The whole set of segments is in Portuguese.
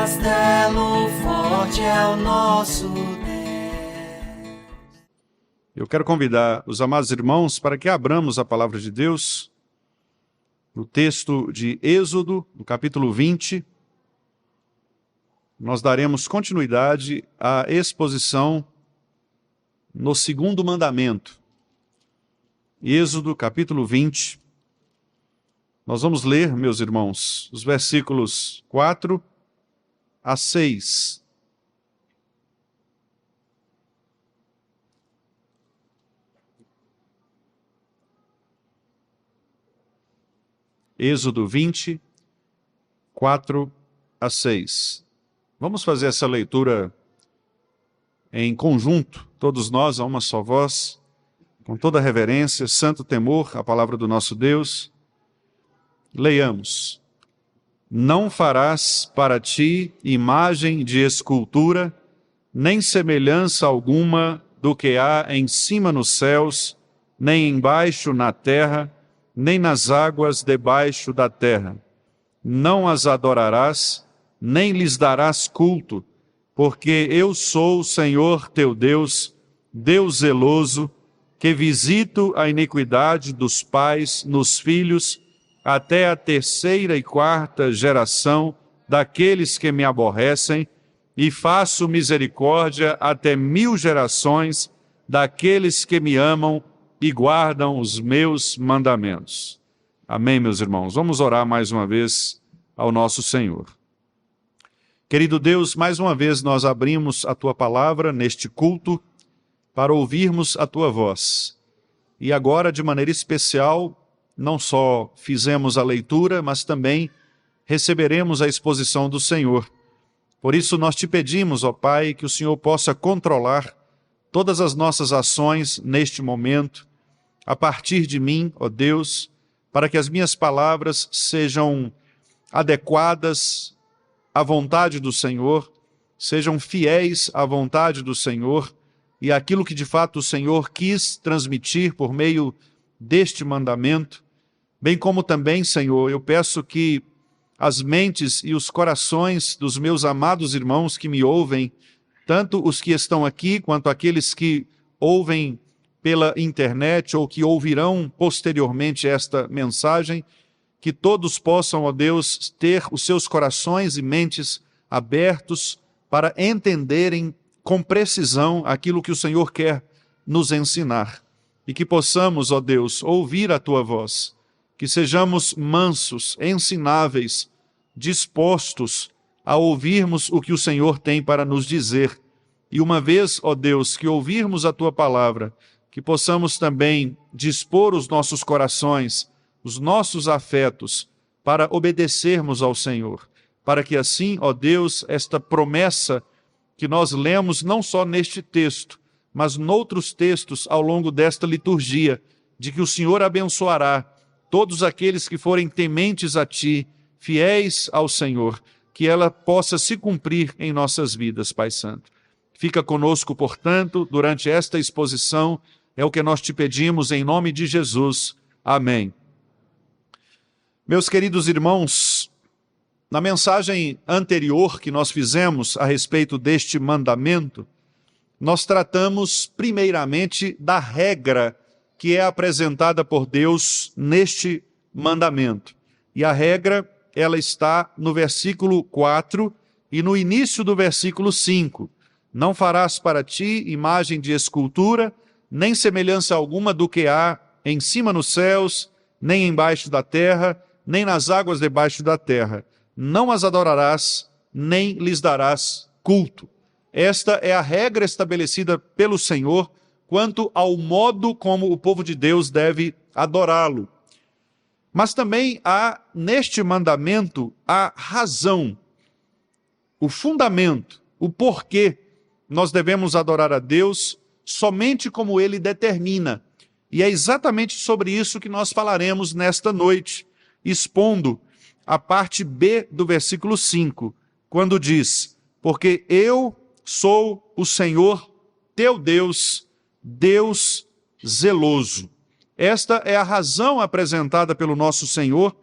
castelo forte é o nosso Deus. Eu quero convidar os amados irmãos para que abramos a palavra de Deus no texto de Êxodo, no capítulo 20. Nós daremos continuidade à exposição no segundo mandamento. Êxodo, capítulo 20. Nós vamos ler, meus irmãos, os versículos 4 a 6. Êxodo 20, 4 a 6. Vamos fazer essa leitura em conjunto, todos nós, a uma só voz, com toda reverência, santo temor, a palavra do nosso Deus. Leiamos. Não farás para ti imagem de escultura, nem semelhança alguma do que há em cima nos céus, nem embaixo na terra, nem nas águas debaixo da terra. Não as adorarás, nem lhes darás culto, porque eu sou o Senhor teu Deus, Deus zeloso, que visito a iniquidade dos pais nos filhos, até a terceira e quarta geração daqueles que me aborrecem, e faço misericórdia até 1000 gerações daqueles que me amam e guardam os meus mandamentos. Amém, meus irmãos? Vamos orar mais uma vez ao nosso Senhor. Querido Deus, mais uma vez nós abrimos a Tua palavra neste culto para ouvirmos a Tua voz. E agora, de maneira especial, não só fizemos a leitura, mas também receberemos a exposição do Senhor. Por isso nós te pedimos, ó Pai, que o Senhor possa controlar todas as nossas ações neste momento, a partir de mim, ó Deus, para que as minhas palavras sejam adequadas à vontade do Senhor, sejam fiéis à vontade do Senhor e àquilo que de fato o Senhor quis transmitir por meio deste mandamento, bem como também, Senhor, eu peço que as mentes e os corações dos meus amados irmãos que me ouvem, tanto os que estão aqui quanto aqueles que ouvem pela internet ou que ouvirão posteriormente esta mensagem, que todos possam, ó Deus, ter os seus corações e mentes abertos para entenderem com precisão aquilo que o Senhor quer nos ensinar. E que possamos, ó Deus, ouvir a Tua voz, que sejamos mansos, ensináveis, dispostos a ouvirmos o que o Senhor tem para nos dizer. E uma vez, ó Deus, que ouvirmos a Tua palavra, que possamos também dispor os nossos corações, os nossos afetos, para obedecermos ao Senhor, para que assim, ó Deus, esta promessa que nós lemos não só neste texto, mas noutros textos ao longo desta liturgia, de que o Senhor abençoará todos aqueles que forem tementes a Ti, fiéis ao Senhor, que ela possa se cumprir em nossas vidas, Pai Santo. Fica conosco, portanto, durante esta exposição, é o que nós te pedimos em nome de Jesus. Amém. Meus queridos irmãos, na mensagem anterior que nós fizemos a respeito deste mandamento, nós tratamos primeiramente da regra que é apresentada por Deus neste mandamento. E a regra, ela está no versículo 4 e no início do versículo 5. Não farás para ti imagem de escultura, nem semelhança alguma do que há em cima nos céus, nem embaixo da terra, nem nas águas debaixo da terra. Não as adorarás, nem lhes darás culto. Esta é a regra estabelecida pelo Senhor quanto ao modo como o povo de Deus deve adorá-lo. Mas também há neste mandamento a razão, o fundamento, o porquê nós devemos adorar a Deus somente como Ele determina. E é exatamente sobre isso que nós falaremos nesta noite, expondo a parte B do versículo 5, quando diz: porque eu sou o Senhor teu Deus, Deus zeloso. Esta é a razão apresentada pelo nosso Senhor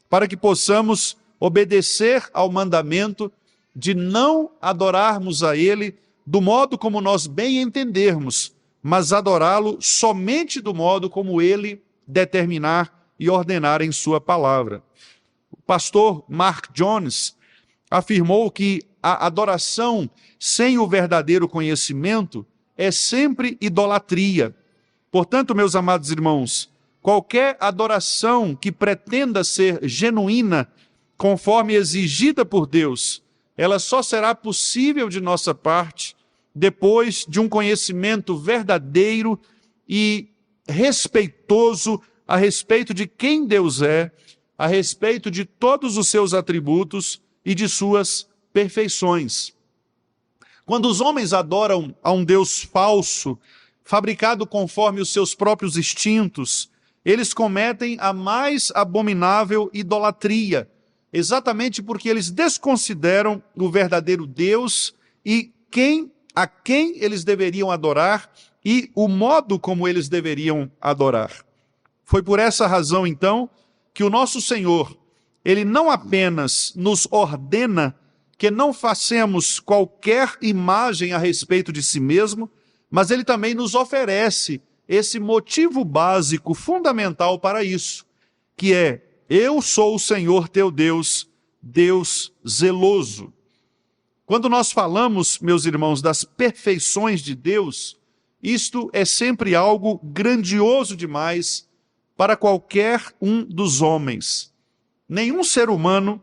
para que possamos obedecer ao mandamento de não adorarmos a Ele do modo como nós bem entendermos, mas adorá-lo somente do modo como Ele determinar e ordenar em sua palavra. O pastor Mark Jones afirmou que a adoração sem o verdadeiro conhecimento é sempre idolatria. Portanto, meus amados irmãos, qualquer adoração que pretenda ser genuína, conforme exigida por Deus, ela só será possível de nossa parte depois de um conhecimento verdadeiro e respeitoso a respeito de quem Deus é, a respeito de todos os seus atributos e de suas perfeições. Quando os homens adoram a um Deus falso, fabricado conforme os seus próprios instintos, eles cometem a mais abominável idolatria, exatamente porque eles desconsideram o verdadeiro Deus e a quem eles deveriam adorar e o modo como eles deveriam adorar. Foi por essa razão, então, que o nosso Senhor, Ele não apenas nos ordena que não façamos qualquer imagem a respeito de si mesmo, mas Ele também nos oferece esse motivo básico, fundamental para isso, que é: eu sou o Senhor teu Deus, Deus zeloso. Quando nós falamos, meus irmãos, das perfeições de Deus, isto é sempre algo grandioso demais para qualquer um dos homens. Nenhum ser humano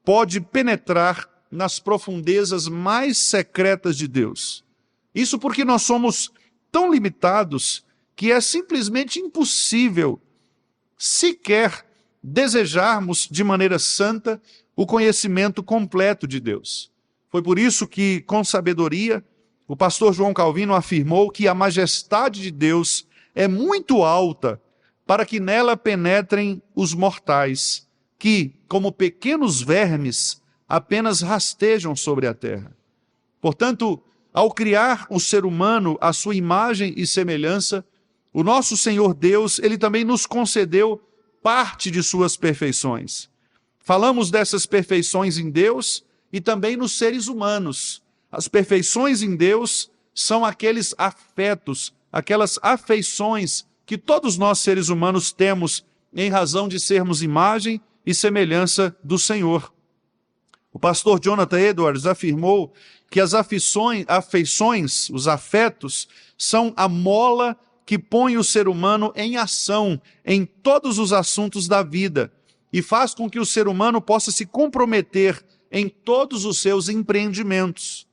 pode penetrar nas profundezas mais secretas de Deus. Isso porque nós somos tão limitados que é simplesmente impossível sequer desejarmos de maneira santa o conhecimento completo de Deus. Foi por isso que, com sabedoria, o pastor João Calvino afirmou que a majestade de Deus é muito alta para que nela penetrem os mortais, que, como pequenos vermes, apenas rastejam sobre a terra. Portanto, ao criar o ser humano à sua imagem e semelhança, o nosso Senhor Deus, Ele também nos concedeu parte de suas perfeições. Falamos dessas perfeições em Deus e também nos seres humanos. As perfeições em Deus são aqueles afetos, aquelas afeições que todos nós seres humanos temos em razão de sermos imagem e semelhança do Senhor. O pastor Jonathan Edwards afirmou que as afeições, os afetos, são a mola que põe o ser humano em ação em todos os assuntos da vida e faz com que o ser humano possa se comprometer em todos os seus empreendimentos.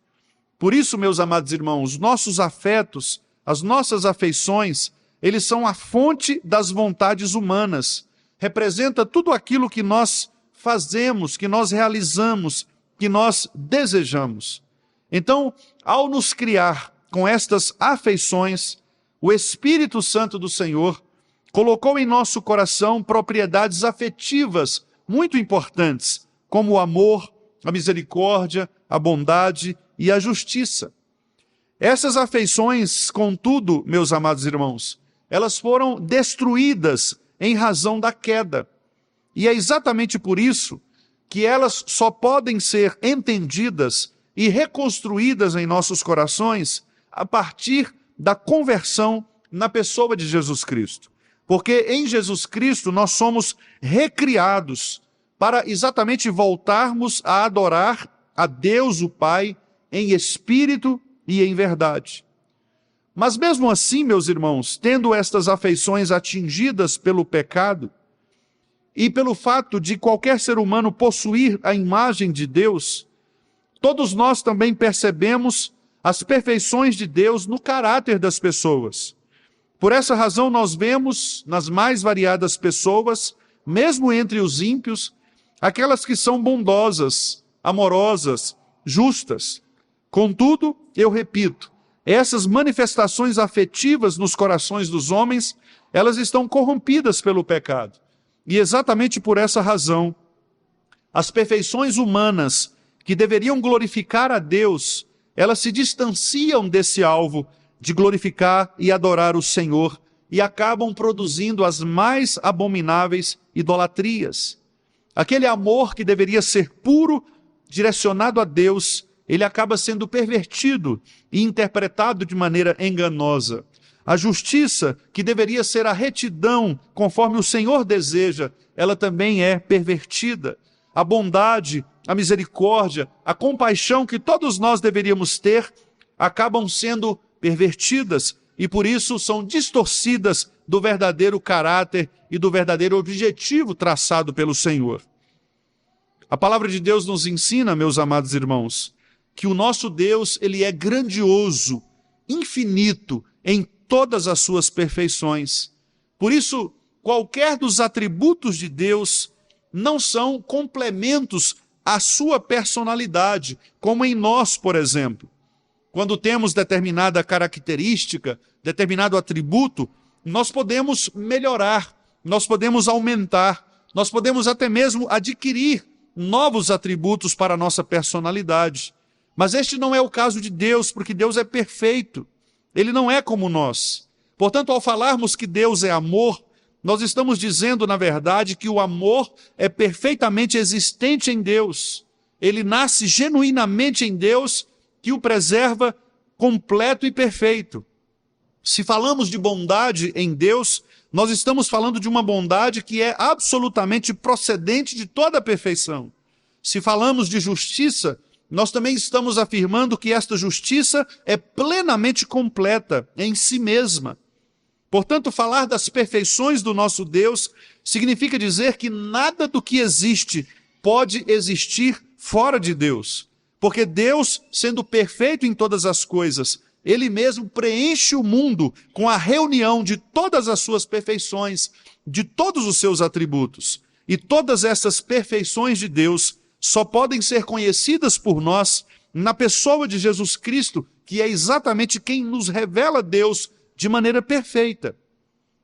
Por isso, meus amados irmãos, nossos afetos, as nossas afeições, eles são a fonte das vontades humanas. Representa tudo aquilo que nós fazemos, que nós realizamos, que nós desejamos. Então, ao nos criar com estas afeições, o Espírito Santo do Senhor colocou em nosso coração propriedades afetivas muito importantes, como o amor, a misericórdia, a bondade e a justiça. Essas afeições, contudo, meus amados irmãos, elas foram destruídas em razão da queda. E é exatamente por isso que elas só podem ser entendidas e reconstruídas em nossos corações a partir da conversão na pessoa de Jesus Cristo. Porque em Jesus Cristo nós somos recriados para exatamente voltarmos a adorar a Deus o Pai em espírito e em verdade. Mas mesmo assim, meus irmãos, tendo estas afeições atingidas pelo pecado e pelo fato de qualquer ser humano possuir a imagem de Deus, todos nós também percebemos as perfeições de Deus no caráter das pessoas. Por essa razão nós vemos nas mais variadas pessoas, mesmo entre os ímpios, aquelas que são bondosas, amorosas, justas. Contudo, eu repito, essas manifestações afetivas nos corações dos homens, elas estão corrompidas pelo pecado. E exatamente por essa razão, as perfeições humanas que deveriam glorificar a Deus, elas se distanciam desse alvo de glorificar e adorar o Senhor e acabam produzindo as mais abomináveis idolatrias. Aquele amor que deveria ser puro, direcionado a Deus, ele acaba sendo pervertido e interpretado de maneira enganosa. A justiça, que deveria ser a retidão, conforme o Senhor deseja, ela também é pervertida. A bondade, a misericórdia, a compaixão que todos nós deveríamos ter, acabam sendo pervertidas e por isso são distorcidas do verdadeiro caráter e do verdadeiro objetivo traçado pelo Senhor. A palavra de Deus nos ensina, meus amados irmãos, que o nosso Deus, ele é grandioso, infinito em todas as suas perfeições. Por isso, qualquer dos atributos de Deus não são complementos à sua personalidade, como em nós, por exemplo. Quando temos determinada característica, determinado atributo, nós podemos melhorar, nós podemos aumentar, nós podemos até mesmo adquirir novos atributos para a nossa personalidade. Mas este não é o caso de Deus, porque Deus é perfeito. Ele não é como nós. Portanto, ao falarmos que Deus é amor, nós estamos dizendo, na verdade, que o amor é perfeitamente existente em Deus. Ele nasce genuinamente em Deus, que o preserva completo e perfeito. Se falamos de bondade em Deus, nós estamos falando de uma bondade que é absolutamente procedente de toda a perfeição. Se falamos de justiça, nós também estamos afirmando que esta justiça é plenamente completa em si mesma. Portanto, falar das perfeições do nosso Deus significa dizer que nada do que existe pode existir fora de Deus. Porque Deus, sendo perfeito em todas as coisas, Ele mesmo preenche o mundo com a reunião de todas as suas perfeições, de todos os seus atributos. E todas essas perfeições de Deus só podem ser conhecidas por nós na pessoa de Jesus Cristo, que é exatamente quem nos revela Deus de maneira perfeita.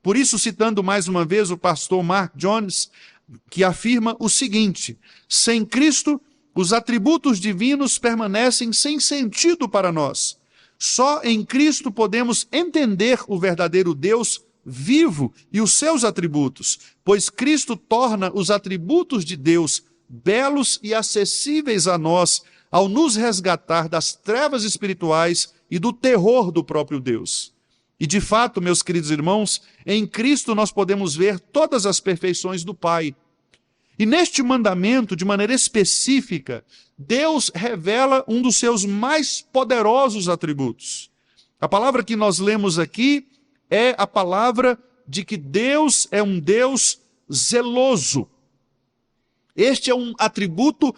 Por isso, citando mais uma vez o pastor Mark Jones, que afirma o seguinte: sem Cristo, os atributos divinos permanecem sem sentido para nós. Só em Cristo podemos entender o verdadeiro Deus vivo e os seus atributos, pois Cristo torna os atributos de Deus belos e acessíveis a nós ao nos resgatar das trevas espirituais e do terror do próprio Deus. E de fato, meus queridos irmãos, em Cristo nós podemos ver todas as perfeições do Pai. E neste mandamento, de maneira específica, Deus revela um dos seus mais poderosos atributos. A palavra que nós lemos aqui é a palavra de que Deus é um Deus zeloso. Este é um atributo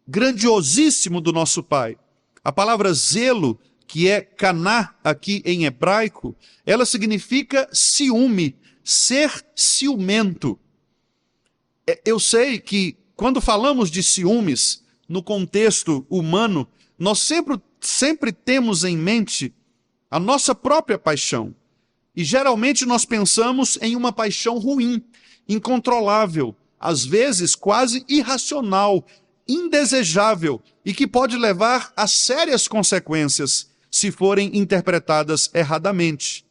grandiosíssimo do nosso Pai. A palavra zelo, que é caná aqui em hebraico, ela significa ciúme, ser ciumento. Eu sei que quando falamos de ciúmes no contexto humano, nós sempre temos em mente a nossa própria paixão. E geralmente nós pensamos em uma paixão ruim, incontrolável, às vezes quase irracional, indesejável e que pode levar a sérias consequências se forem interpretadas erradamente.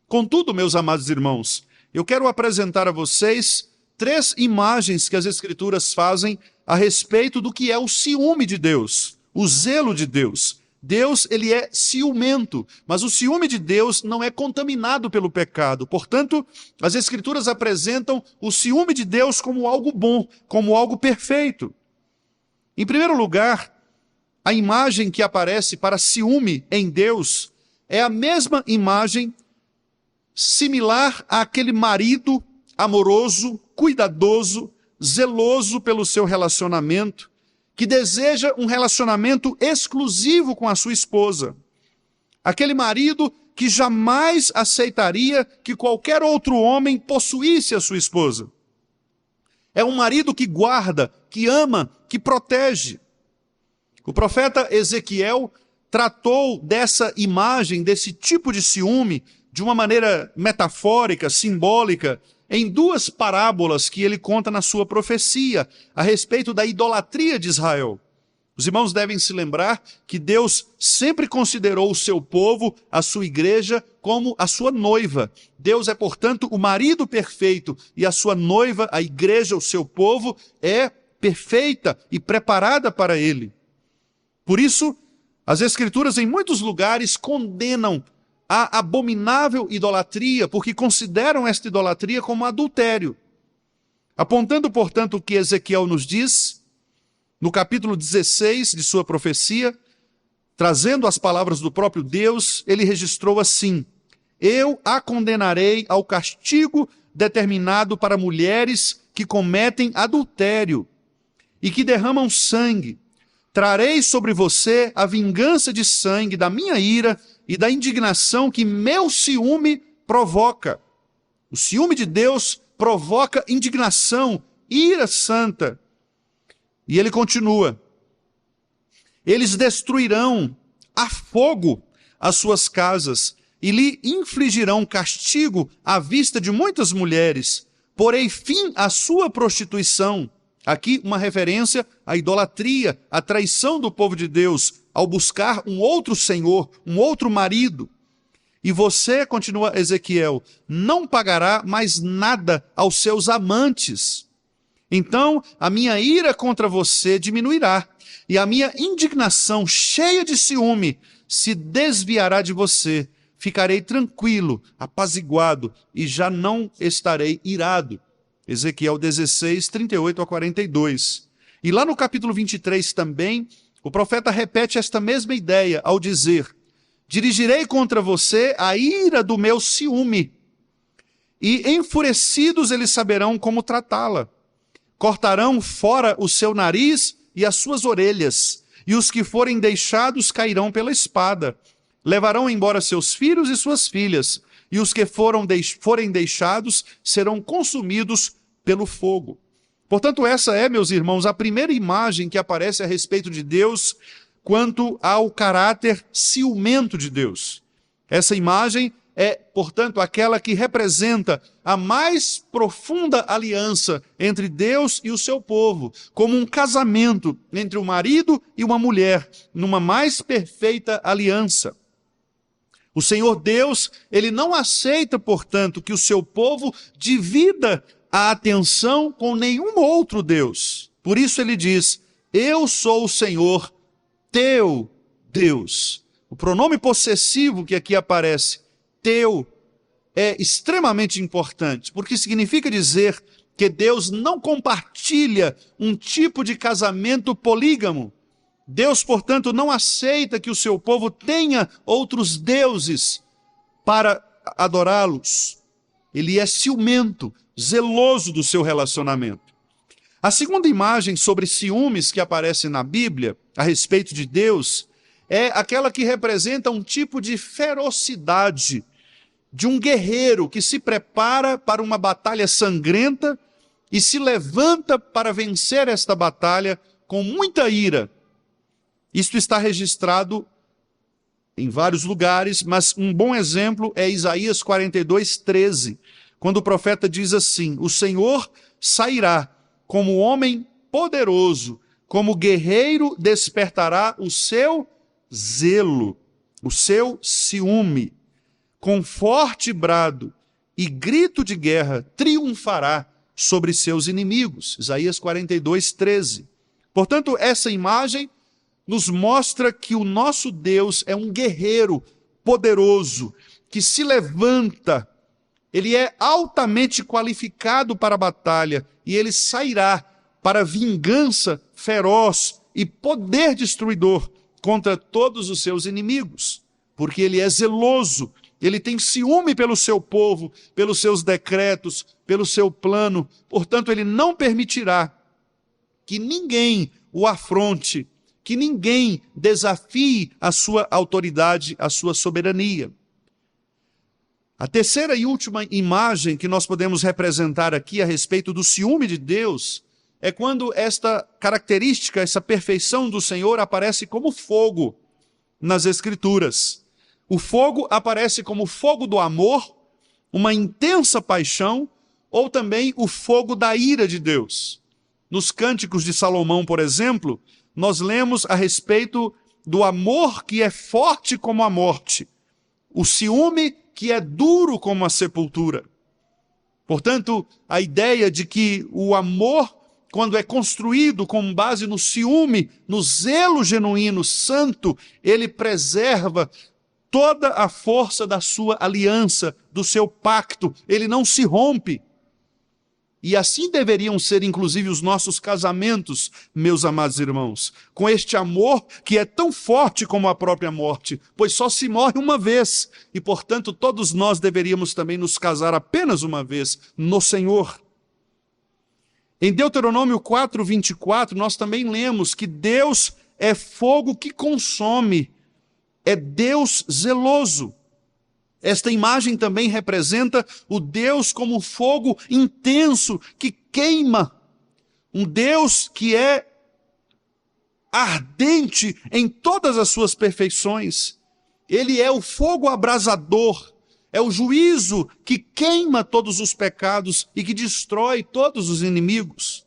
Contudo, meus amados irmãos, eu quero apresentar a vocês 3 imagens que as Escrituras fazem a respeito do que é o ciúme de Deus, o zelo de Deus. Deus, ele é ciumento, mas o ciúme de Deus não é contaminado pelo pecado. Portanto, as Escrituras apresentam o ciúme de Deus como algo bom, como algo perfeito. Em primeiro lugar, a imagem que aparece para ciúme em Deus é a mesma imagem similar àquele marido amoroso, cuidadoso, zeloso pelo seu relacionamento, que deseja um relacionamento exclusivo com a sua esposa. Aquele marido que jamais aceitaria que qualquer outro homem possuísse a sua esposa. É um marido que guarda, que ama, que protege. O profeta Ezequiel tratou dessa imagem, desse tipo de ciúme, de uma maneira metafórica, simbólica, em 2 parábolas que ele conta na sua profecia a respeito da idolatria de Israel. Os irmãos devem se lembrar que Deus sempre considerou o seu povo, a sua igreja, como a sua noiva. Deus é, portanto, o marido perfeito e a sua noiva, a igreja, o seu povo, é perfeita e preparada para ele. Por isso, as Escrituras em muitos lugares condenam a abominável idolatria, porque consideram esta idolatria como adultério. Apontando, portanto, o que Ezequiel nos diz, no capítulo 16 de sua profecia, trazendo as palavras do próprio Deus, ele registrou assim: eu a condenarei ao castigo determinado para mulheres que cometem adultério e que derramam sangue. Trarei sobre você a vingança de sangue da minha ira e da indignação que meu ciúme provoca. O ciúme de Deus provoca indignação, ira santa. E ele continua: eles destruirão a fogo as suas casas e lhe infligirão castigo à vista de muitas mulheres. Porei fim à sua prostituição. Aqui uma referência à idolatria, à traição do povo de Deus, ao buscar um outro senhor, um outro marido. E você, continua Ezequiel, não pagará mais nada aos seus amantes. Então a minha ira contra você diminuirá, e a minha indignação cheia de ciúme se desviará de você. Ficarei tranquilo, apaziguado, e já não estarei irado. Ezequiel 16, 38 a 42. E lá no capítulo 23 também, o profeta repete esta mesma ideia ao dizer: dirigirei contra você a ira do meu ciúme, e enfurecidos eles saberão como tratá-la. Cortarão fora o seu nariz e as suas orelhas, e os que forem deixados cairão pela espada. Levarão embora seus filhos e suas filhas, e os que forem deixados serão consumidos pelo fogo. Portanto, essa é, meus irmãos, a primeira imagem que aparece a respeito de Deus quanto ao caráter ciumento de Deus. Essa imagem é, portanto, aquela que representa a mais profunda aliança entre Deus e o seu povo, como um casamento entre um marido e uma mulher, numa mais perfeita aliança. O Senhor Deus, ele não aceita, portanto, que o seu povo divida a atenção com nenhum outro Deus. Por isso ele diz: eu sou o Senhor, teu Deus. O pronome possessivo que aqui aparece, teu, é extremamente importante, porque significa dizer que Deus não compartilha um tipo de casamento polígamo. Deus, portanto, não aceita que o seu povo tenha outros deuses para adorá-los. Ele é ciumento, zeloso do seu relacionamento. A segunda imagem sobre ciúmes que aparece na Bíblia, a respeito de Deus, é aquela que representa um tipo de ferocidade de um guerreiro que se prepara para uma batalha sangrenta e se levanta para vencer esta batalha com muita ira. Isto está registrado em vários lugares, mas um bom exemplo é Isaías 42, 13, quando o profeta diz assim: o Senhor sairá como homem poderoso, como guerreiro despertará o seu zelo, o seu ciúme, com forte brado e grito de guerra triunfará sobre seus inimigos. Isaías 42, 13. Portanto, essa imagem nos mostra que o nosso Deus é um guerreiro poderoso, que se levanta, ele é altamente qualificado para a batalha, e ele sairá para vingança feroz e poder destruidor contra todos os seus inimigos, porque ele é zeloso, ele tem ciúme pelo seu povo, pelos seus decretos, pelo seu plano, portanto ele não permitirá que ninguém o afronte, que ninguém desafie a sua autoridade, a sua soberania. A terceira e última imagem que nós podemos representar aqui a respeito do ciúme de Deus é quando esta característica, essa perfeição do Senhor aparece como fogo nas Escrituras. O fogo aparece como fogo do amor, uma intensa paixão, ou também o fogo da ira de Deus. Nos Cânticos de Salomão, por exemplo, nós lemos a respeito do amor que é forte como a morte, o ciúme que é duro como a sepultura. Portanto, a ideia de que o amor quando é construído com base no ciúme, no zelo genuíno, santo, ele preserva toda a força da sua aliança, do seu pacto, ele não se rompe. E assim deveriam ser, inclusive, os nossos casamentos, meus amados irmãos, com este amor que é tão forte como a própria morte, pois só se morre uma vez, e, portanto, todos nós deveríamos também nos casar apenas uma vez no Senhor. Em Deuteronômio 4:24, nós também lemos que Deus é fogo que consome, é Deus zeloso. Esta imagem também representa o Deus como fogo intenso que queima, um Deus que é ardente em todas as suas perfeições. Ele é o fogo abrasador, é o juízo que queima todos os pecados e que destrói todos os inimigos.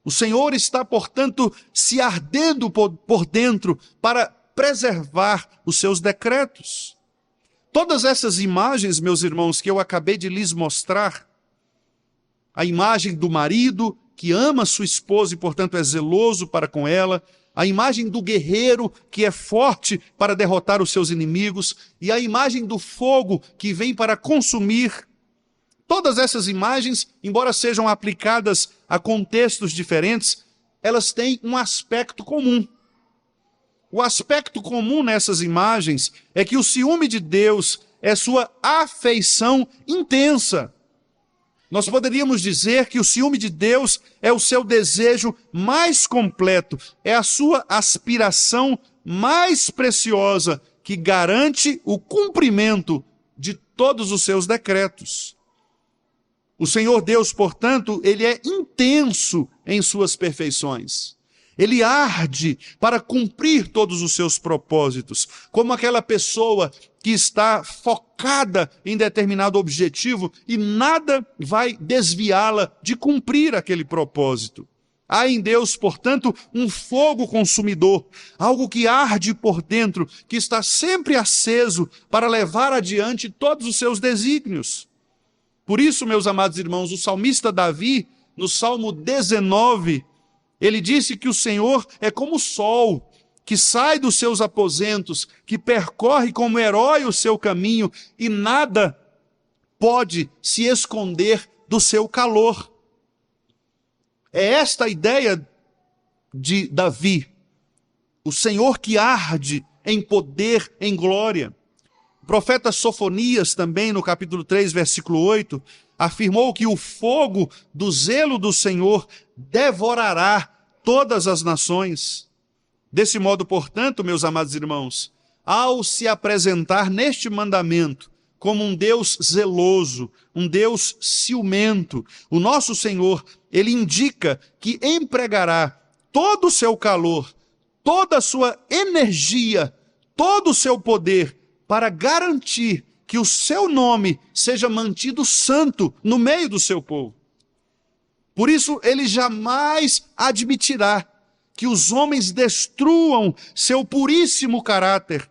O Senhor está, portanto, se ardendo por dentro para preservar os seus decretos. Todas essas imagens, meus irmãos, que eu acabei de lhes mostrar, a imagem do marido que ama sua esposa e, portanto, é zeloso para com ela, a imagem do guerreiro que é forte para derrotar os seus inimigos, e a imagem do fogo que vem para consumir. Todas essas imagens, embora sejam aplicadas a contextos diferentes, elas têm um aspecto comum. O aspecto comum nessas imagens é que o ciúme de Deus é sua afeição intensa. Nós poderíamos dizer que o ciúme de Deus é o seu desejo mais completo, é a sua aspiração mais preciosa, que garante o cumprimento de todos os seus decretos. O Senhor Deus, portanto, ele é intenso em suas perfeições. Ele arde para cumprir todos os seus propósitos, como aquela pessoa que está focada em determinado objetivo e nada vai desviá-la de cumprir aquele propósito. Há em Deus, portanto, um fogo consumidor, algo que arde por dentro, que está sempre aceso para levar adiante todos os seus desígnios. Por isso, meus amados irmãos, o salmista Davi, no Salmo 19, ele disse que o Senhor é como o sol, que sai dos seus aposentos, que percorre como herói o seu caminho, e nada pode se esconder do seu calor. É esta a ideia de Davi, o Senhor que arde em poder, em glória. O profeta Sofonias também, no capítulo 3, versículo 8, afirmou que o fogo do zelo do Senhor devorará todas as nações. Desse modo, portanto, meus amados irmãos, ao se apresentar neste mandamento como um Deus zeloso, um Deus ciumento, o nosso Senhor, ele indica que empregará todo o seu calor, toda a sua energia, todo o seu poder para garantir que o seu nome seja mantido santo no meio do seu povo. Por isso, ele jamais admitirá que os homens destruam seu puríssimo caráter,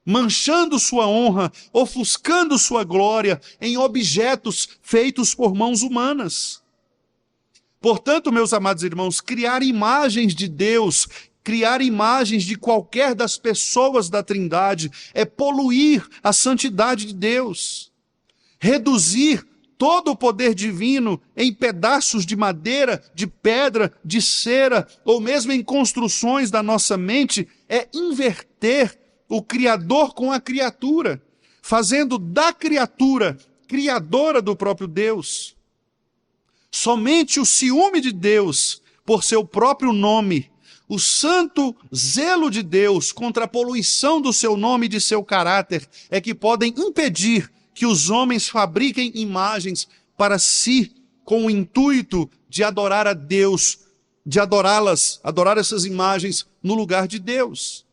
manchando sua honra, ofuscando sua glória em objetos feitos por mãos humanas. Portanto, meus amados irmãos, criar imagens de Deus, criar imagens de qualquer das pessoas da Trindade, é poluir a santidade de Deus, reduzir todo o poder divino em pedaços de madeira, de pedra, de cera, ou mesmo em construções da nossa mente, é inverter o Criador com a criatura, fazendo da criatura criadora do próprio Deus. Somente o ciúme de Deus, por seu próprio nome, o santo zelo de Deus contra a poluição do seu nome e de seu caráter, é que podem impedir que os homens fabriquem imagens para si, com o intuito de adorar a Deus, de adorá-las, adorar essas imagens no lugar de Deus.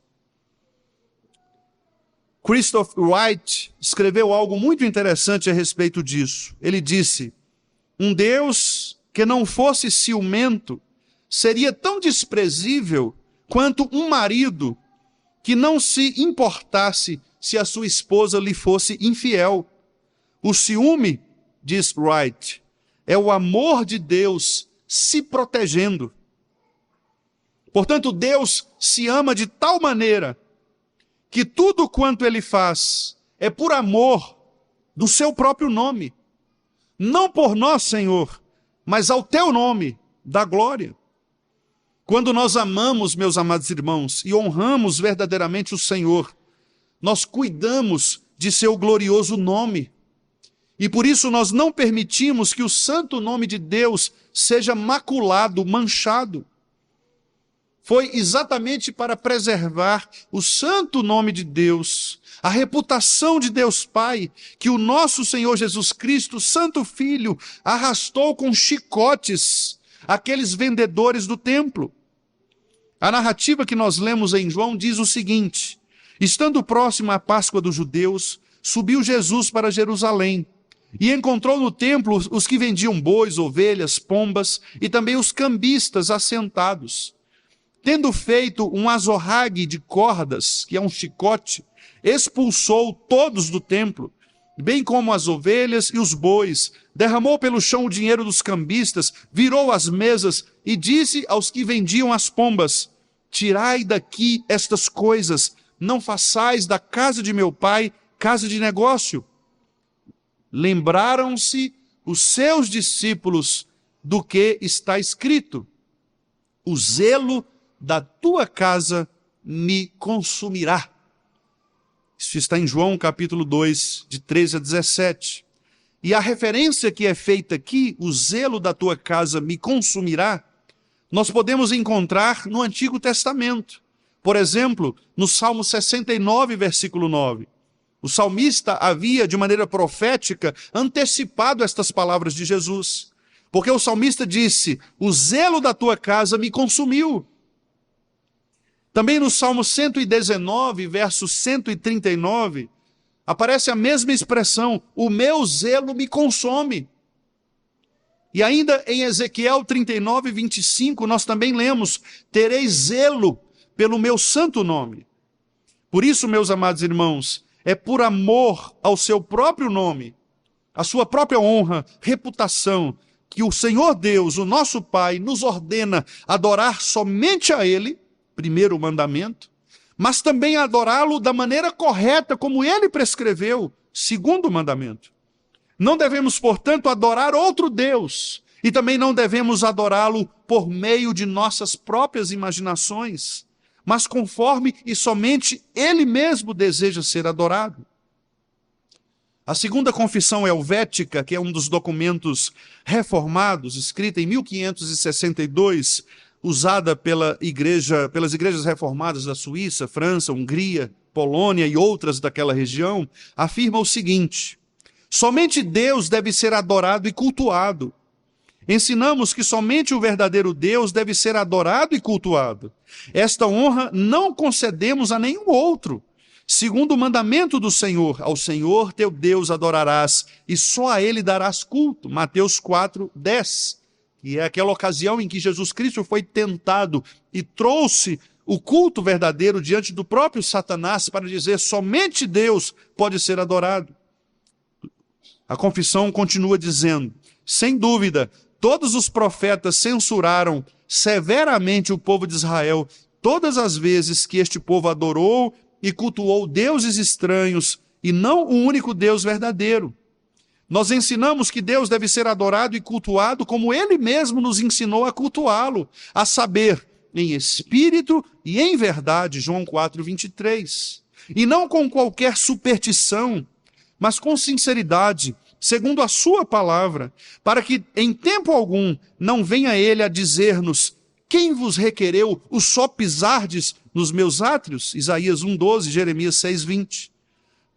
Christoph Wright escreveu algo muito interessante a respeito disso. Ele disse: um Deus que não fosse ciumento seria tão desprezível quanto um marido que não se importasse se a sua esposa lhe fosse infiel. O ciúme, diz Wright, é o amor de Deus se protegendo. Portanto, Deus se ama de tal maneira que tudo quanto ele faz é por amor do seu próprio nome. Não por nós, Senhor, mas ao teu nome, da glória. Quando nós amamos, meus amados irmãos, e honramos verdadeiramente o Senhor, nós cuidamos de seu glorioso nome. E por isso nós não permitimos que o santo nome de Deus seja maculado, manchado. Foi exatamente para preservar o santo nome de Deus, a reputação de Deus Pai, que o nosso Senhor Jesus Cristo, Santo Filho, arrastou com chicotes aqueles vendedores do templo. A narrativa que nós lemos em João diz o seguinte: estando próximo à Páscoa dos judeus, subiu Jesus para Jerusalém e encontrou no templo os que vendiam bois, ovelhas, pombas e também os cambistas assentados. Tendo feito um azorrague de cordas, que é um chicote, expulsou todos do templo, bem como as ovelhas e os bois, derramou pelo chão o dinheiro dos cambistas, virou as mesas e disse aos que vendiam as pombas: tirai daqui estas coisas, não façais da casa de meu pai casa de negócio. Lembraram-se os seus discípulos do que está escrito: o zelo da tua casa me consumirá. Isso está em João capítulo 2, de 13 a 17. E a referência que é feita aqui, o zelo da tua casa me consumirá, nós podemos encontrar no Antigo Testamento. Por exemplo, no Salmo 69, versículo 9. O salmista havia, de maneira profética, antecipado estas palavras de Jesus. Porque o salmista disse: o zelo da tua casa me consumiu. Também no Salmo 119, verso 139, aparece a mesma expressão: o meu zelo me consome. E ainda em Ezequiel 39, 25, nós também lemos: terei zelo pelo meu santo nome. Por isso, meus amados irmãos, é por amor ao seu próprio nome, a sua própria honra, reputação, que o Senhor Deus, o nosso Pai, nos ordena adorar somente a Ele, primeiro mandamento, mas também adorá-lo da maneira correta, como ele prescreveu, segundo mandamento. Não devemos, portanto, adorar outro Deus, e também não devemos adorá-lo por meio de nossas próprias imaginações, mas conforme e somente ele mesmo deseja ser adorado. A segunda confissão helvética, que é um dos documentos reformados, escrita em 1562, usada pelas igrejas reformadas da Suíça, França, Hungria, Polônia e outras daquela região, afirma o seguinte: somente Deus deve ser adorado e cultuado. Ensinamos que somente o verdadeiro Deus deve ser adorado e cultuado. Esta honra não concedemos a nenhum outro. Segundo o mandamento do Senhor, ao Senhor teu Deus adorarás e só a ele darás culto. Mateus 4, 10. E é aquela ocasião em que Jesus Cristo foi tentado e trouxe o culto verdadeiro diante do próprio Satanás para dizer: somente Deus pode ser adorado. A confissão continua dizendo: sem dúvida, todos os profetas censuraram severamente o povo de Israel todas as vezes que este povo adorou e cultuou deuses estranhos e não o único Deus verdadeiro. Nós ensinamos que Deus deve ser adorado e cultuado como Ele mesmo nos ensinou a cultuá-lo, a saber, em espírito e em verdade, João 4, 23. E não com qualquer superstição, mas com sinceridade, segundo a sua palavra, para que em tempo algum não venha Ele a dizer-nos: quem vos requereu o só pisardes nos meus átrios? Isaías 1,12, Jeremias 6,20.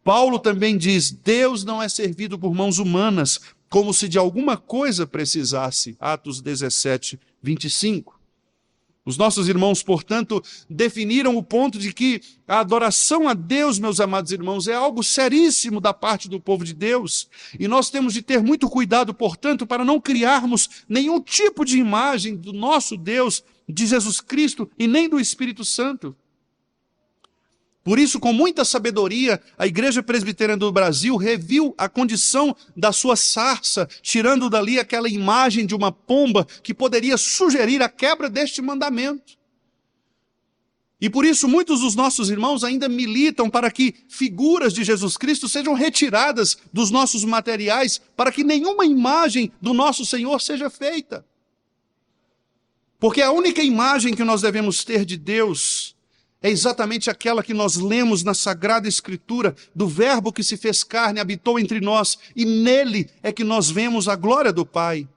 Paulo também diz: Deus não é servido por mãos humanas, como se de alguma coisa precisasse. Atos 17, 25. Os nossos irmãos, portanto, definiram o ponto de que a adoração a Deus, meus amados irmãos, é algo seríssimo da parte do povo de Deus. E nós temos de ter muito cuidado, portanto, para não criarmos nenhum tipo de imagem do nosso Deus, de Jesus Cristo e nem do Espírito Santo. Por isso, com muita sabedoria, a Igreja Presbiteriana do Brasil reviu a condição da sua sarça, tirando dali aquela imagem de uma pomba que poderia sugerir a quebra deste mandamento. E por isso muitos dos nossos irmãos ainda militam para que figuras de Jesus Cristo sejam retiradas dos nossos materiais, para que nenhuma imagem do nosso Senhor seja feita. Porque a única imagem que nós devemos ter de Deus é exatamente aquela que nós lemos na Sagrada Escritura, do Verbo que se fez carne, habitou entre nós, e nele é que nós vemos a glória do Pai.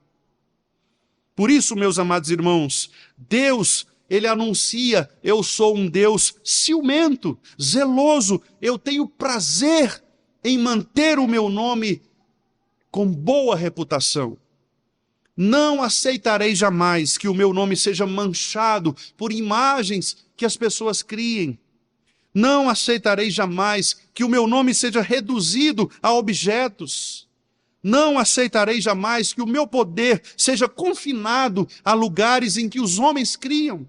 Por isso, meus amados irmãos, Deus, Ele anuncia: eu sou um Deus ciumento, zeloso, eu tenho prazer em manter o meu nome com boa reputação. Não aceitarei jamais que o meu nome seja manchado por imagens que as pessoas criem. Não aceitarei jamais que o meu nome seja reduzido a objetos. Não aceitarei jamais que o meu poder seja confinado a lugares em que os homens criam.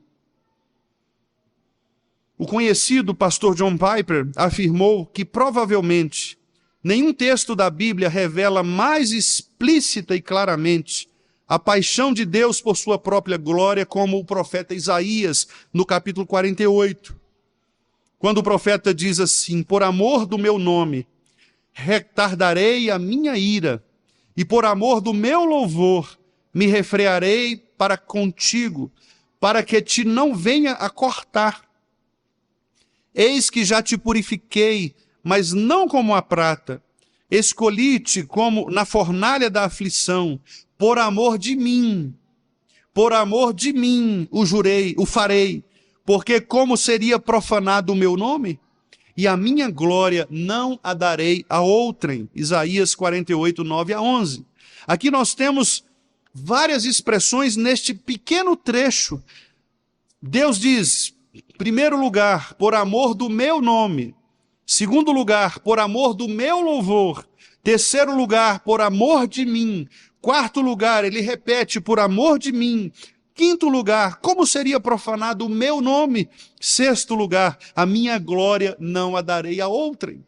O conhecido pastor John Piper afirmou que provavelmente nenhum texto da Bíblia revela mais explícita e claramente a paixão de Deus por sua própria glória, como o profeta Isaías, no capítulo 48. Quando o profeta diz assim: por amor do meu nome, retardarei a minha ira, e por amor do meu louvor, me refrearei para contigo, para que te não venha a cortar. Eis que já te purifiquei, mas não como a prata. Escolhi-te como na fornalha da aflição. Por amor de mim o jurei, o farei, porque como seria profanado o meu nome? E a minha glória não a darei a outrem. Isaías 48, 9 a 11. Aqui nós temos várias expressões neste pequeno trecho. Deus diz, em primeiro lugar, por amor do meu nome. Segundo lugar, por amor do meu louvor. Terceiro lugar, por amor de mim. Quarto lugar, ele repete, por amor de mim. Quinto lugar, como seria profanado o meu nome? Sexto lugar, a minha glória não a darei a outrem.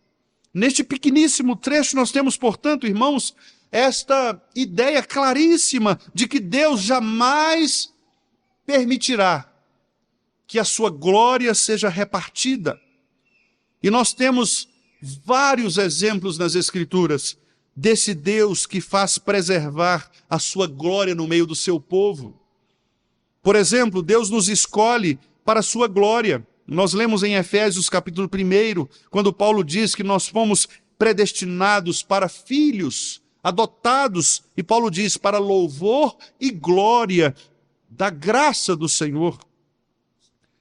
Neste pequeníssimo trecho nós temos, portanto, irmãos, esta ideia claríssima de que Deus jamais permitirá que a sua glória seja repartida. E nós temos vários exemplos nas Escrituras desse Deus que faz preservar a sua glória no meio do seu povo. Por exemplo, Deus nos escolhe para a sua glória. Nós lemos em Efésios capítulo 1, quando Paulo diz que nós fomos predestinados para filhos, adotados, e Paulo diz, para louvor e glória da graça do Senhor.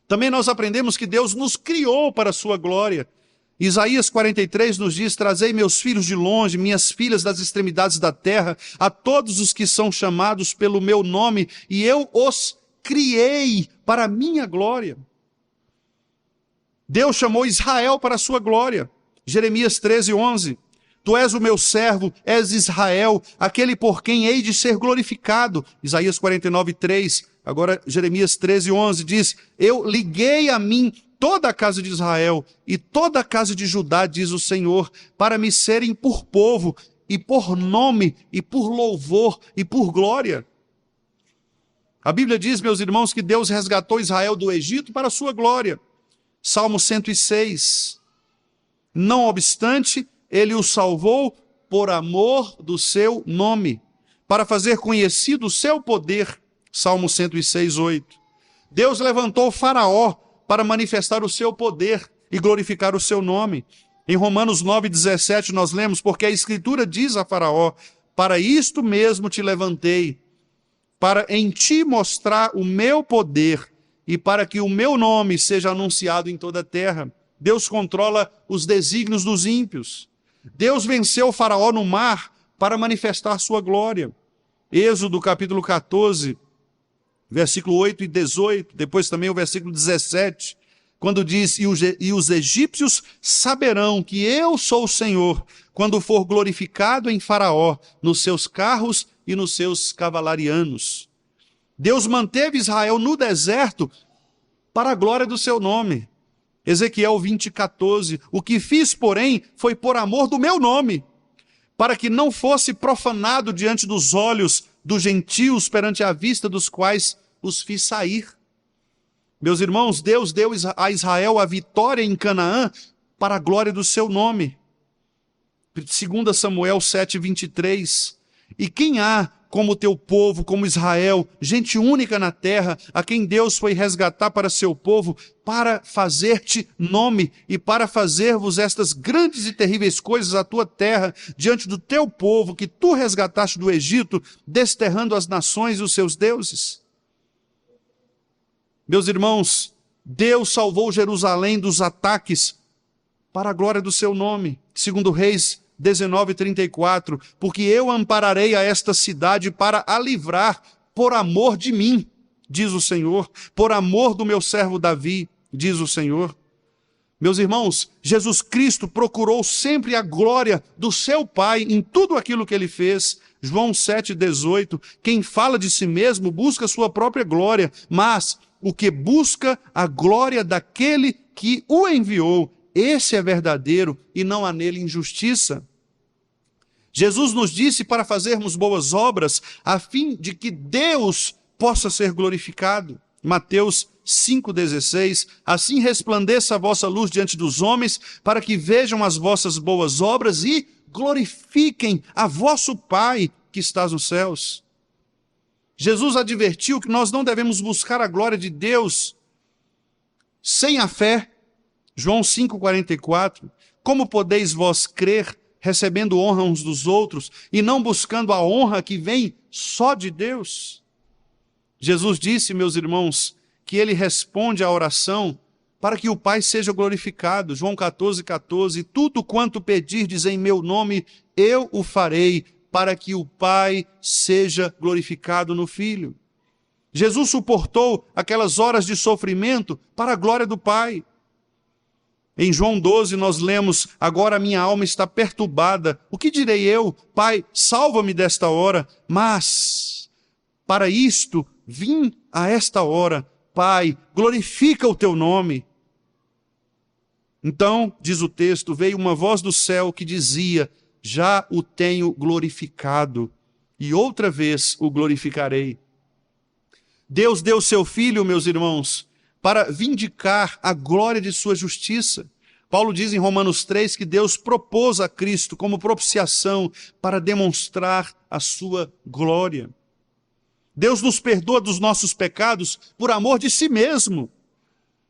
Também nós aprendemos que Deus nos criou para a sua glória. Isaías 43 nos diz, trazei meus filhos de longe, minhas filhas das extremidades da terra, a todos os que são chamados pelo meu nome, e eu os criei para a minha glória. Deus chamou Israel para a sua glória. Jeremias 13, 11. Tu és o meu servo, és Israel, aquele por quem hei de ser glorificado. Isaías 49, 3. Agora Jeremias 13, 11 diz, eu liguei a mim toda a casa de Israel e toda a casa de Judá, diz o Senhor, para me serem por povo e por nome e por louvor e por glória. A Bíblia diz, meus irmãos, que Deus resgatou Israel do Egito para a sua glória. Salmo 106. Não obstante, ele o salvou por amor do seu nome, para fazer conhecido o seu poder. Salmo 106, 8. Deus levantou o Faraó para manifestar o seu poder e glorificar o seu nome. Em Romanos 9, 17 nós lemos, porque a Escritura diz a Faraó, para isto mesmo te levantei, para em ti mostrar o meu poder e para que o meu nome seja anunciado em toda a terra. Deus controla os desígnios dos ímpios. Deus venceu o Faraó no mar para manifestar sua glória. Êxodo capítulo 14, versículo 8 e 18, depois também o versículo 17, quando diz, e os egípcios saberão que eu sou o Senhor, quando for glorificado em Faraó, nos seus carros e nos seus cavalarianos. Deus manteve Israel no deserto para a glória do seu nome. Ezequiel 20:14, o que fiz, porém, foi por amor do meu nome, para que não fosse profanado diante dos olhos dos gentios, perante a vista dos quais os fiz sair. Meus irmãos, Deus deu a Israel a vitória em Canaã para a glória do seu nome. 2 Samuel 7:23, e quem há como teu povo, como Israel, gente única na terra, a quem Deus foi resgatar para seu povo, para fazer-te nome e para fazer-vos estas grandes e terríveis coisas à tua terra, diante do teu povo, que tu resgataste do Egito, desterrando as nações e os seus deuses. Meus irmãos, Deus salvou Jerusalém dos ataques para a glória do seu nome. 2 Reis 19:34, porque eu ampararei a esta cidade para a livrar por amor de mim, diz o Senhor, por amor do meu servo Davi, diz o Senhor. Meus irmãos, Jesus Cristo procurou sempre a glória do seu Pai em tudo aquilo que ele fez. João 7:18, quem fala de si mesmo busca sua própria glória, mas o que busca a glória daquele que o enviou, esse é verdadeiro e não há nele injustiça. Jesus nos disse para fazermos boas obras, a fim de que Deus possa ser glorificado. Mateus 5,16, assim resplandeça a vossa luz diante dos homens, para que vejam as vossas boas obras e glorifiquem a vosso Pai que estás nos céus. Jesus advertiu que nós não devemos buscar a glória de Deus sem a fé. João 5,44, como podeis vós crer, recebendo honra uns dos outros, e não buscando a honra que vem só de Deus? Jesus disse, meus irmãos, que ele responde à oração para que o Pai seja glorificado. João 14,14, tudo quanto pedirdes em meu nome, eu o farei, para que o Pai seja glorificado no Filho. Jesus suportou aquelas horas de sofrimento para a glória do Pai. Em João 12 nós lemos, agora a minha alma está perturbada, o que direi eu? Pai, salva-me desta hora, mas para isto vim a esta hora, Pai, glorifica o teu nome. Então, diz o texto, veio uma voz do céu que dizia, já o tenho glorificado, e outra vez o glorificarei. Deus deu seu Filho, meus irmãos, para vindicar a glória de sua justiça. Paulo diz em Romanos 3 que Deus propôs a Cristo como propiciação para demonstrar a sua glória. Deus nos perdoa dos nossos pecados por amor de si mesmo.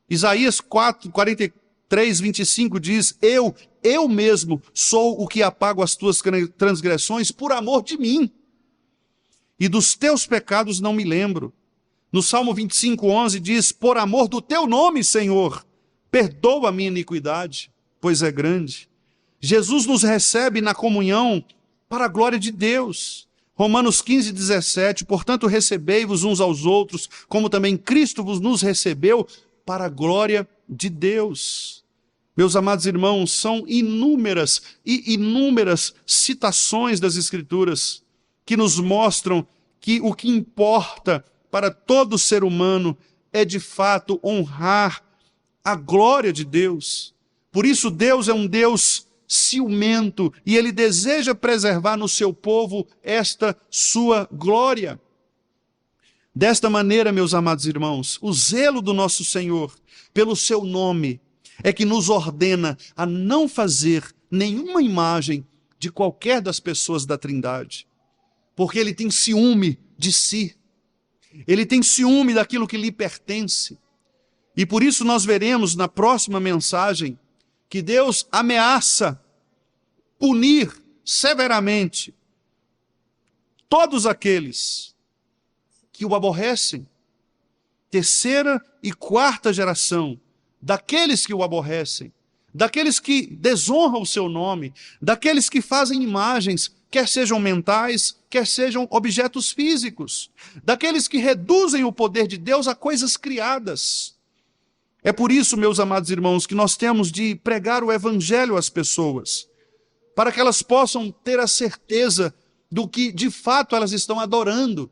Isaías 43:25 diz, eu mesmo sou o que apago as tuas transgressões por amor de mim. E dos teus pecados não me lembro. No Salmo 25:11 diz, por amor do teu nome, Senhor, perdoa a minha iniquidade, pois é grande. Jesus nos recebe na comunhão para a glória de Deus. Romanos 15:17, portanto recebei-vos uns aos outros, como também Cristo vos nos recebeu para a glória de Deus. Meus amados irmãos, são inúmeras e inúmeras citações das Escrituras que nos mostram que o que importa para todo ser humano é de fato honrar a glória de Deus. Por isso Deus é um Deus ciumento e ele deseja preservar no seu povo esta sua glória. Desta maneira, meus amados irmãos, o zelo do nosso Senhor pelo seu nome é que nos ordena a não fazer nenhuma imagem de qualquer das pessoas da Trindade, porque ele tem ciúme de si. Ele tem ciúme daquilo que lhe pertence. E por isso nós veremos na próxima mensagem que Deus ameaça punir severamente todos aqueles que o aborrecem. Terceira e quarta geração daqueles que o aborrecem, daqueles que desonram o seu nome, daqueles que fazem imagens, quer sejam mentais, quer sejam objetos físicos, daqueles que reduzem o poder de Deus a coisas criadas. É por isso, meus amados irmãos, que nós temos de pregar o evangelho às pessoas, para que elas possam ter a certeza do que de fato elas estão adorando,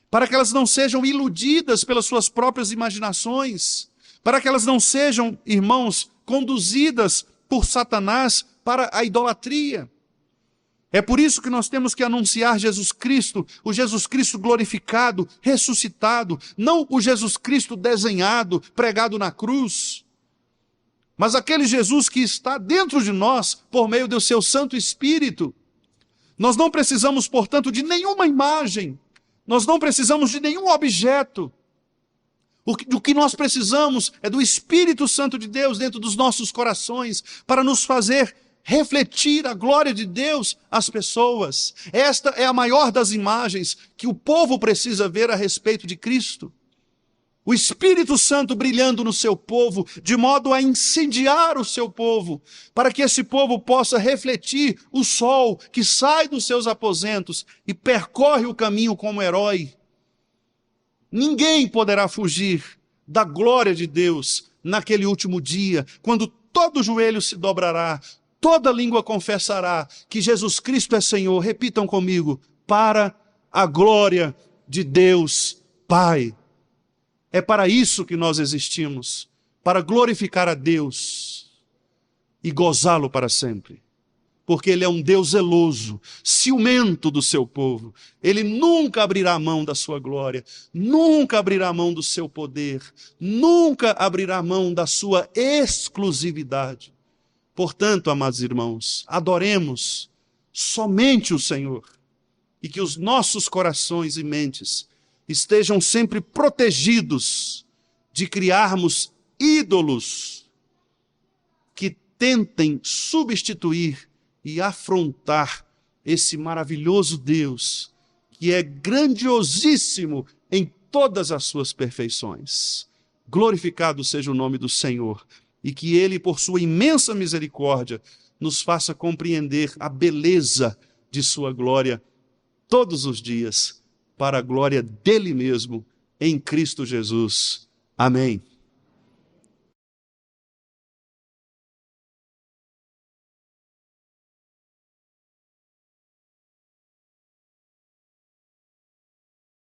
para que elas não sejam iludidas pelas suas próprias imaginações, para que elas não sejam, irmãos, conduzidas por Satanás para a idolatria. É por isso que nós temos que anunciar Jesus Cristo, o Jesus Cristo glorificado, ressuscitado, não o Jesus Cristo desenhado, pregado na cruz, mas aquele Jesus que está dentro de nós por meio do seu Santo Espírito. Nós não precisamos, portanto, de nenhuma imagem, nós não precisamos de nenhum objeto. O que nós precisamos é do Espírito Santo de Deus dentro dos nossos corações, para nos fazer refletir a glória de Deus às pessoas. Esta é a maior das imagens que o povo precisa ver a respeito de Cristo. O Espírito Santo brilhando no seu povo, de modo a incendiar o seu povo, para que esse povo possa refletir o sol que sai dos seus aposentos e percorre o caminho como herói. Ninguém poderá fugir da glória de Deus naquele último dia, quando todo joelho se dobrará, toda língua confessará que Jesus Cristo é Senhor. Repitam comigo: para a glória de Deus Pai. É para isso que nós existimos, para glorificar a Deus e gozá-lo para sempre. Porque Ele é um Deus zeloso, ciumento do seu povo. Ele nunca abrirá mão da sua glória, nunca abrirá mão do seu poder, nunca abrirá mão da sua exclusividade. Portanto, amados irmãos, adoremos somente o Senhor e que os nossos corações e mentes estejam sempre protegidos de criarmos ídolos que tentem substituir e afrontar esse maravilhoso Deus, que é grandiosíssimo em todas as suas perfeições. Glorificado seja o nome do Senhor, e que Ele, por sua imensa misericórdia, nos faça compreender a beleza de sua glória todos os dias, para a glória dele mesmo, em Cristo Jesus. Amém.